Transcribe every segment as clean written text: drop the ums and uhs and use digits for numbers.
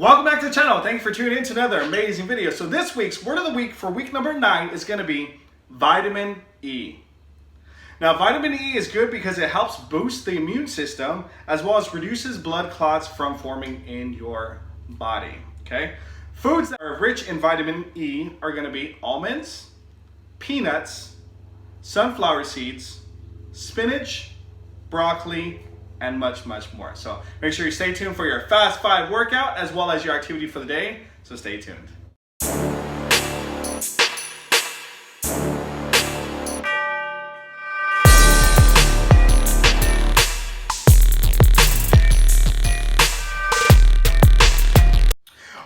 Welcome back to the channel. Thank you for tuning in to another amazing video. So this week's word of the week for week number 9 is going to be vitamin E. Now vitamin E is good because it helps boost the immune system as well as reduces blood clots from forming in your body. Okay, foods that are rich in vitamin E are going to be almonds, peanuts, sunflower seeds, spinach, broccoli, and much more. So make sure you stay tuned for your Fast 5 workout as well as your activity for the day. So stay tuned.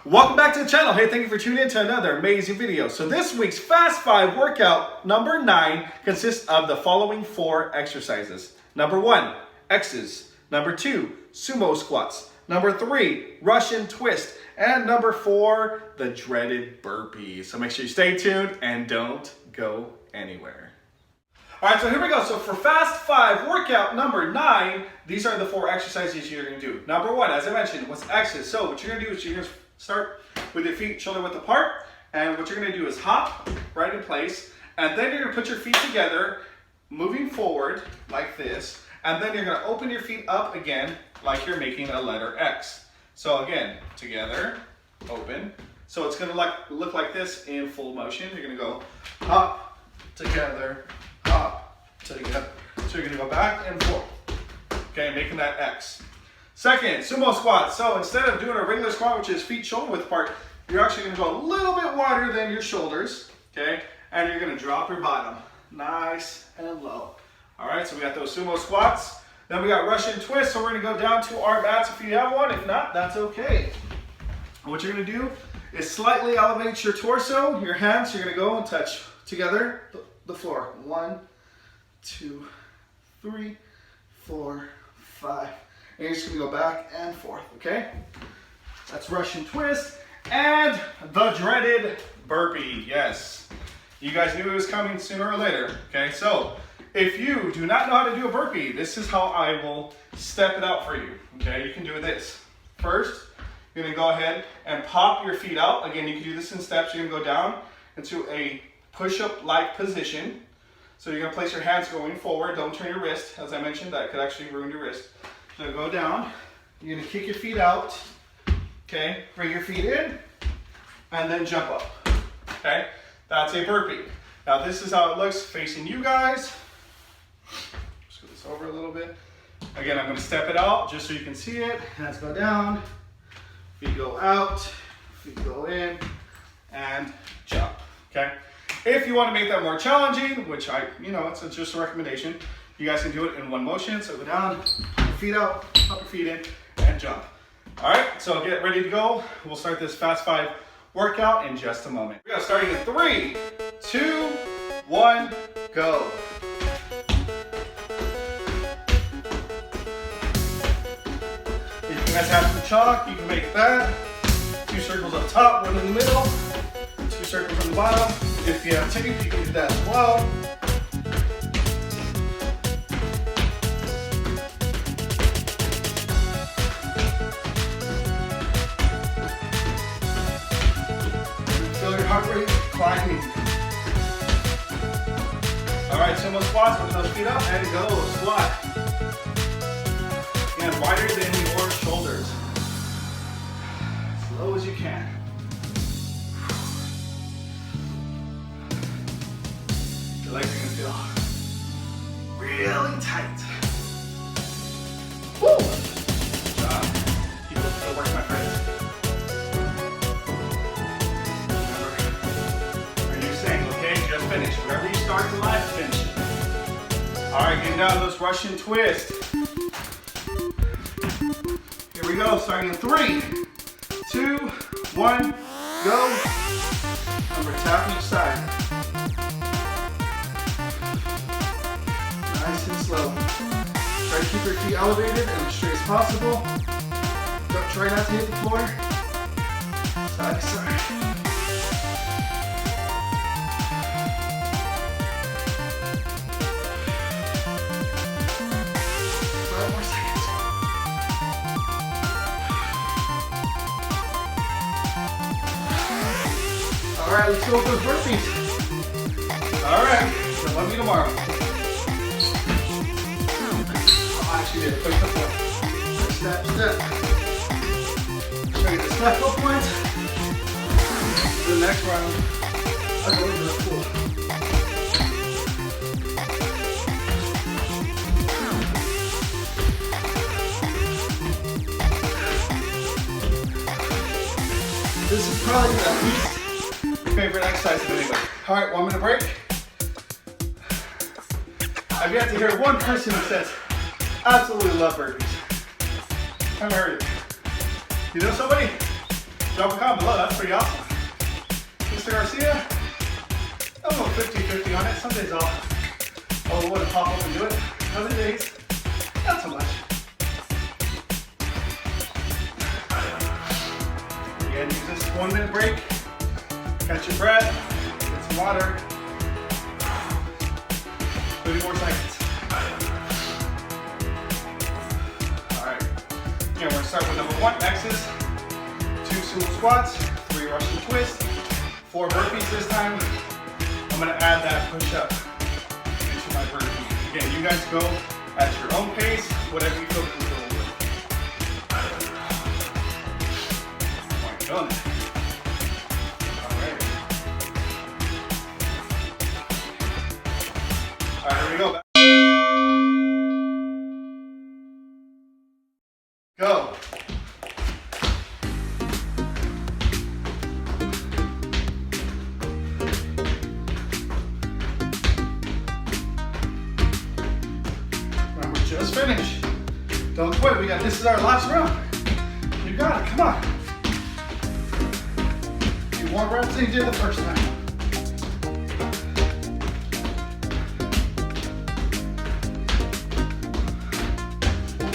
Welcome back to the channel. Hey, thank you for tuning in to another amazing video. So this week's Fast 5 workout number 9 consists of the following 4 exercises. Number 1, X's. Number 2, sumo squats. Number 3, Russian twist. And number 4, the dreaded burpees. So make sure you stay tuned and don't go anywhere. All right, so here we go. So for Fast 5 workout number 9, these are the 4 exercises you're gonna do. Number 1, as I mentioned, was X's. So what you're gonna do is you're gonna start with your feet shoulder width apart. And what you're gonna do is hop right in place. And then you're gonna put your feet together, moving forward like this. And then you're gonna open your feet up again like you're making a letter X. So again, together, open. So it's gonna look like this in full motion. You're gonna go hop, together, hop, together. So you're gonna go back and forth. Okay, making that X. Second, sumo squat. So instead of doing a regular squat, which is feet shoulder width apart, you're actually gonna go a little bit wider than your shoulders, okay? And you're gonna drop your bottom, nice and low. All right, so we got those sumo squats. Then we got Russian twist, so we're gonna go down to our mats if you have one. If not, that's okay. What you're gonna do is slightly elevate your torso, your hands, you're gonna go and touch together the floor. 1, 2, 3, 4, 5. And you're just gonna go back and forth, okay? That's Russian twist. And the dreaded burpee, yes. You guys knew it was coming sooner or later, okay? So, if you do not know how to do a burpee, this is how I will step it out for you, okay? You can do this. First, you're gonna go ahead and pop your feet out. Again, you can do this in steps. You're gonna go down into a push-up-like position. So you're gonna place your hands going forward. Don't turn your wrist. As I mentioned, that could actually ruin your wrist. So go down. You're gonna kick your feet out, okay? Bring your feet in, and then jump up, okay? That's a burpee. Now this is how it looks facing you guys. Scoot this over a little bit. Again, I'm gonna step it out just so you can see it. Hands go down, feet go out, feet go in, and jump, okay? If you wanna make that more challenging, which it's just a recommendation, you guys can do it in one motion. So go down, feet out, pop your feet in, and jump. All right, so get ready to go. We'll start this Fast 5 workout in just a moment. We're gonna start in 3, 2, 1, go. If you guys have some chalk, you can make that. 2 circles up top, 1 in the middle, 2 circles on the bottom. If you have tape, you can do that as well. Feel your heart rate climbing. All right, sumo squats, open those feet up and go, squat. And wider than your shoulders. As low as you can. Your legs are gonna feel really tight. Woo! Good job. Keep up the work, my friends. Remember, our new saying, okay, just finish. Whatever you start in life, finish it. All right, getting down to this Russian twist. Here we go, starting in 3, 2, 1, go. Remember, tap each side. Nice and slow. Try to keep your feet elevated and as straight as possible. Try not to hit the floor. Side to side. 5 more seconds. All right, let's go for the burpees. All right, so let me tomorrow. Oh, actually, did a quick before. Step, step. Show you the step up point. The next round, I'll go into the pool. This is probably the least favorite exercise of anybody. All right, 1 minute break. I've yet to hear one person who says, absolutely love burpees. Haven't heard it. You know somebody? Drop a comment below, that's pretty awesome. Mr. Garcia, I'm a little 50-50 on it. Some days I'll want to pop up and do it. Other days, not so much. Again, use this 1 minute break. Catch your breath, get some water. 30 more seconds. All right. Again, we're gonna start with number 1, X's, 2 Sumo Squats, 3 Russian twists, 4 burpees this time. I'm gonna add that push up into my burpee. Again, you guys go at your own pace, whatever you feel comfortable with. Done. All right, here we go. Go. Remember, just finish. Don't quit. This is our last round. You got it. Come on. Do more reps than you did the first time.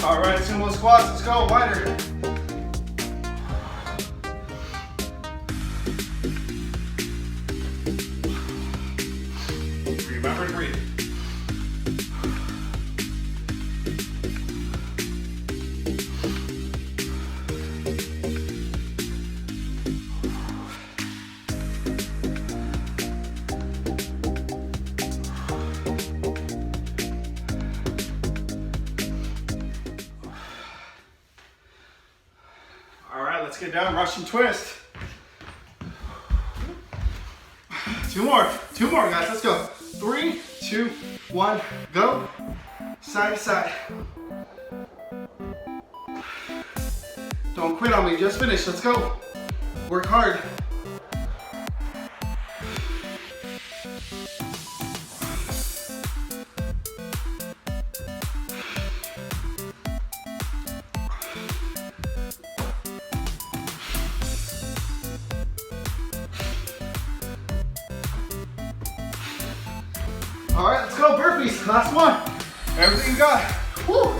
All right, sumo squats, let's go, wider. Remember to breathe. Let's get down, Russian twist. 2 more guys, let's go. 3, 2, 1, go. Side to side. Don't quit on me, just finish, let's go. Work hard. All right, let's go, burpees, last one. Everything you got. Woo.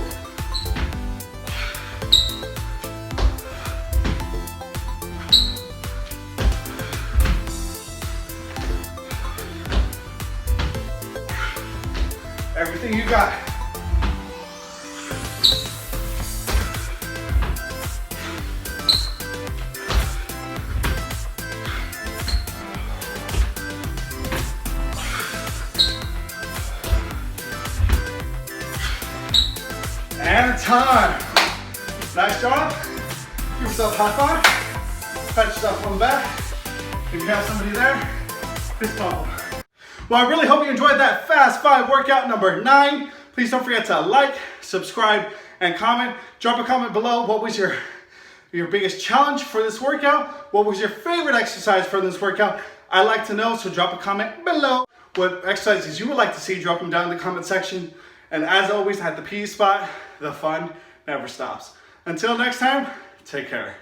Everything you got. And time. Nice job. Give yourself a high five. Pat yourself on the back. If you have somebody there, fist bump. Well, I really hope you enjoyed that Fast 5 workout number 9. Please don't forget to like, subscribe, and comment. Drop a comment below. What was your biggest challenge for this workout? What was your favorite exercise for this workout? I'd like to know, so drop a comment below. What exercises you would like to see, drop them down in the comment section. And as always, at the P.E Spot, the fun never stops. Until next time, take care.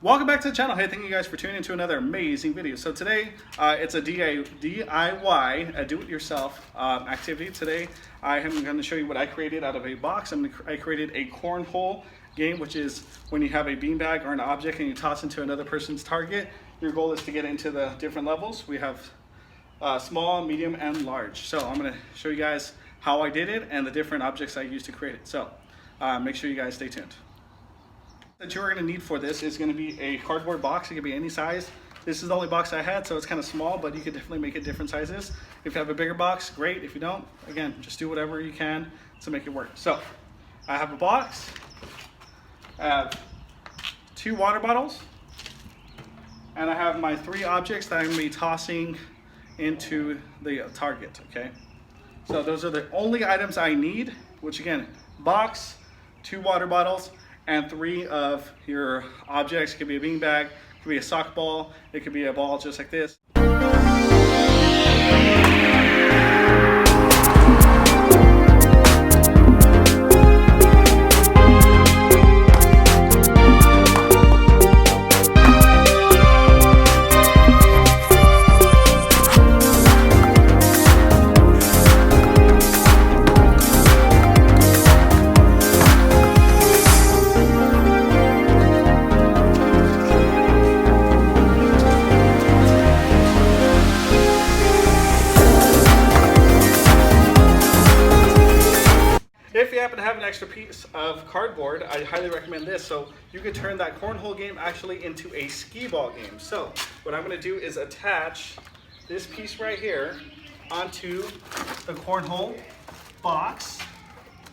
Welcome back to the channel. Hey, thank you guys for tuning in to another amazing video. So today, it's a DIY, a do-it-yourself activity. Today, I am going to show you what I created out of a box. I created a cornhole game, which is when you have a beanbag or an object and you toss into another person's target. Your goal is to get into the different levels. We have small, medium, and large. So I'm gonna show you guys how I did it and the different objects I used to create it. So make sure you guys stay tuned. That you're gonna need for this is gonna be a cardboard box. It can be any size. This is the only box I had, so it's kind of small, but you could definitely make it different sizes. If you have a bigger box, great. If you don't, again, just do whatever you can to make it work. So I have a box. I have 2 water bottles, and I have my 3 objects that I'm gonna be tossing into the target, okay? So those are the only items I need, which again, box, 2 water bottles, and 3 of your objects. It could be a beanbag, it could be a sock ball, it could be a ball just like this. If you happen to have an extra piece of cardboard, I highly recommend this. So you could turn that cornhole game actually into a Skeeball game. So what I'm gonna do is attach this piece right here onto the cornhole box.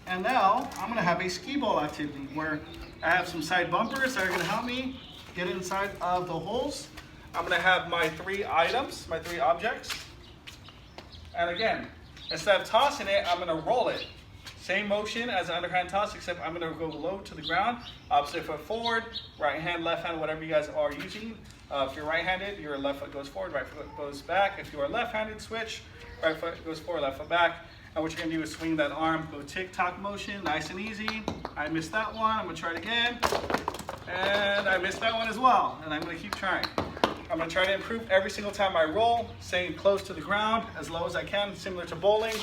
And now I'm gonna have a Skeeball activity where I have some side bumpers that are gonna help me get inside of the holes. I'm gonna have my 3 items, my 3 objects. And again, instead of tossing it, I'm gonna roll it. Same motion as an underhand toss, except I'm gonna go low to the ground, opposite foot forward, right hand, left hand, whatever you guys are using. If you're right-handed, your left foot goes forward, right foot goes back. If you are left-handed, switch, right foot goes forward, left foot back. And what you're gonna do is swing that arm, go tick-tock motion, nice and easy. I missed that one, I'm gonna try it again. And I missed that one as well, and I'm gonna keep trying. I'm gonna try to improve every single time I roll, staying close to the ground, as low as I can, similar to bowling.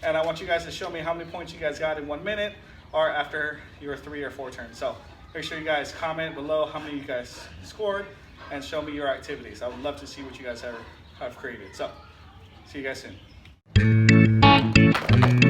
And I want you guys to show me how many points you guys got in 1 minute or after your 3 or 4 turns. So make sure you guys comment below how many you guys scored and show me your activities. I would love to see what you guys have created. So see you guys soon.